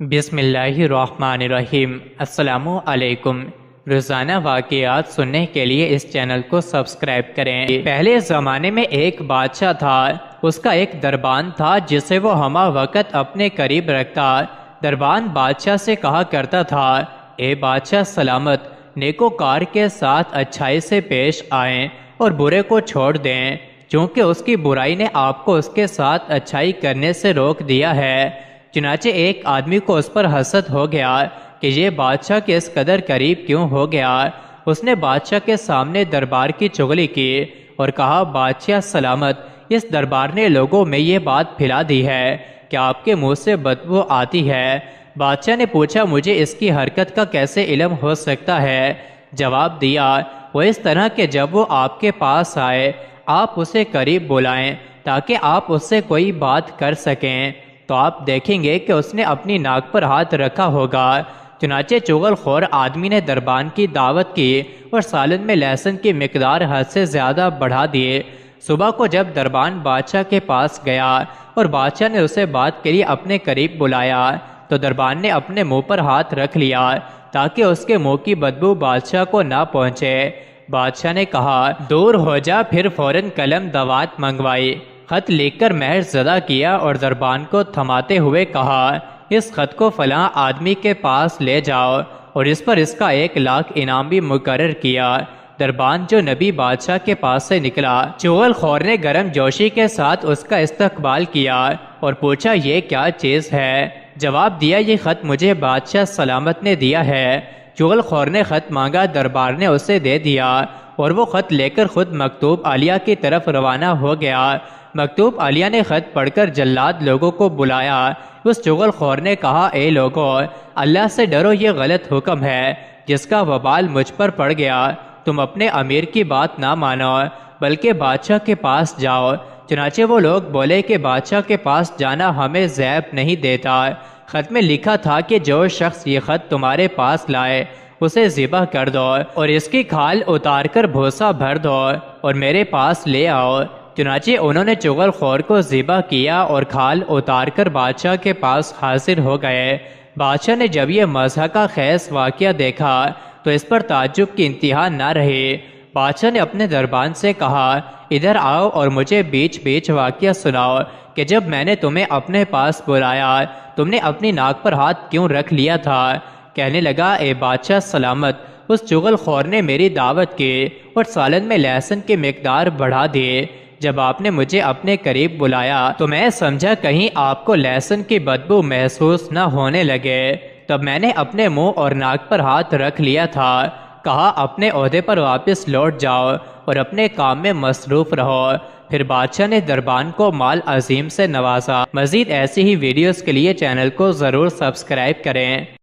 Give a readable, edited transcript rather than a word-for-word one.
بسم اللہ الرحمن الرحیم۔ السلام علیکم۔ روزانہ واقعات سننے کے لیے اس چینل کو سبسکرائب کریں۔ پہلے زمانے میں ایک بادشاہ تھا، اس کا ایک دربان تھا جسے وہ ہمہ وقت اپنے قریب رکھتا۔ دربان بادشاہ سے کہا کرتا تھا، اے بادشاہ سلامت، نیکوکار کے ساتھ اچھائی سے پیش آئیں اور برے کو چھوڑ دیں، چونکہ اس کی برائی نے آپ کو اس کے ساتھ اچھائی کرنے سے روک دیا ہے۔ چنانچہ ایک آدمی کو اس پر حسد ہو گیا کہ یہ بادشاہ کے اس قدر قریب کیوں ہو گیا۔ اس نے بادشاہ کے سامنے دربار کی چغلی کی اور کہا، بادشاہ سلامت، اس دربار نے لوگوں میں یہ بات پھیلا دی ہے کہ آپ کے منہ سے بدبو آتی ہے۔ بادشاہ نے پوچھا، مجھے اس کی حرکت کا کیسے علم ہو سکتا ہے؟ جواب دیا، وہ اس طرح کہ جب وہ آپ کے پاس آئے آپ اسے قریب بلائیں تاکہ آپ اس سے کوئی بات کر سکیں، تو آپ دیکھیں گے کہ اس نے اپنی ناک پر ہاتھ رکھا ہوگا۔ چنانچہ چغل خور آدمی نے دربان کی دعوت کی اور سالن میں لہسن کی مقدار حد سے زیادہ بڑھا دیے۔ صبح کو جب دربان بادشاہ کے پاس گیا اور بادشاہ نے اسے بات کے لیے اپنے قریب بلایا تو دربان نے اپنے منہ پر ہاتھ رکھ لیا تاکہ اس کے منہ کی بدبو بادشاہ کو نہ پہنچے۔ بادشاہ نے کہا، دور ہو جا، پھر فوراً قلم دوات منگوائی، خط لکھ کر مہر زدہ کیا اور دربان کو تھماتے ہوئے کہا، اس خط کو فلاں آدمی کے پاس لے جاؤ اور اس پر اس کا 1,00,000 انعام بھی مقرر کیا۔ دربان جو نبی بادشاہ کے پاس سے نکلا، چغل خور نے گرم جوشی کے ساتھ اس کا استقبال کیا اور پوچھا، یہ کیا چیز ہے؟ جواب دیا، یہ خط مجھے بادشاہ سلامت نے دیا ہے۔ چغل خور نے خط مانگا، دربار نے اسے دے دیا اور وہ خط لے کر خود مکتوب عالیہ کی طرف روانہ ہو گیا۔ مکتوب عالیہ نے خط پڑھ کر جلاد لوگوں کو بلایا۔ اس چغل خور نے کہا، اے لوگو، اللہ سے ڈرو، یہ غلط حکم ہے جس کا وبال مجھ پر پڑ گیا۔ تم اپنے امیر کی بات نہ مانو بلکہ بادشاہ کے پاس جاؤ۔ چنانچہ وہ لوگ بولے کہ بادشاہ کے پاس جانا ہمیں زیب نہیں دیتا۔ خط میں لکھا تھا کہ جو شخص یہ خط تمہارے پاس لائے اسے ذبح کر دو اور اس کی کھال اتار کر بھوسا بھر دو اور میرے پاس لے آؤ۔ چنانچہ انہوں نے چغل خور کو ذبح کیا اور کھال اتار کر بادشاہ کے پاس حاضر ہو گئے۔ بادشاہ نے جب یہ مضحکہ خیز واقعہ دیکھا تو اس پر تعجب کی انتہا نہ رہی۔ بادشاہ نے اپنے دربان سے کہا، ادھر آؤ اور مجھے بیچ بیچ واقعہ سناؤ کہ جب میں نے تمہیں اپنے پاس بلایا تم نے اپنی ناک پر ہاتھ کیوں رکھ لیا تھا؟ کہنے لگا، اے بادشاہ سلامت، اس چغل خور نے میری دعوت کی اور سالن میں لہسن کی مقدار بڑھا دی۔ جب آپ نے مجھے اپنے قریب بلایا تو میں سمجھا کہیں آپ کو لہسن کی بدبو محسوس نہ ہونے لگے، تب میں نے اپنے منہ اور ناک پر ہاتھ رکھ لیا تھا۔ کہا، اپنے عہدے پر واپس لوٹ جاؤ اور اپنے کام میں مصروف رہو۔ پھر بادشاہ نے دربان کو مال عظیم سے نوازا۔ مزید ایسی ہی ویڈیوز کے لیے چینل کو ضرور سبسکرائب کریں۔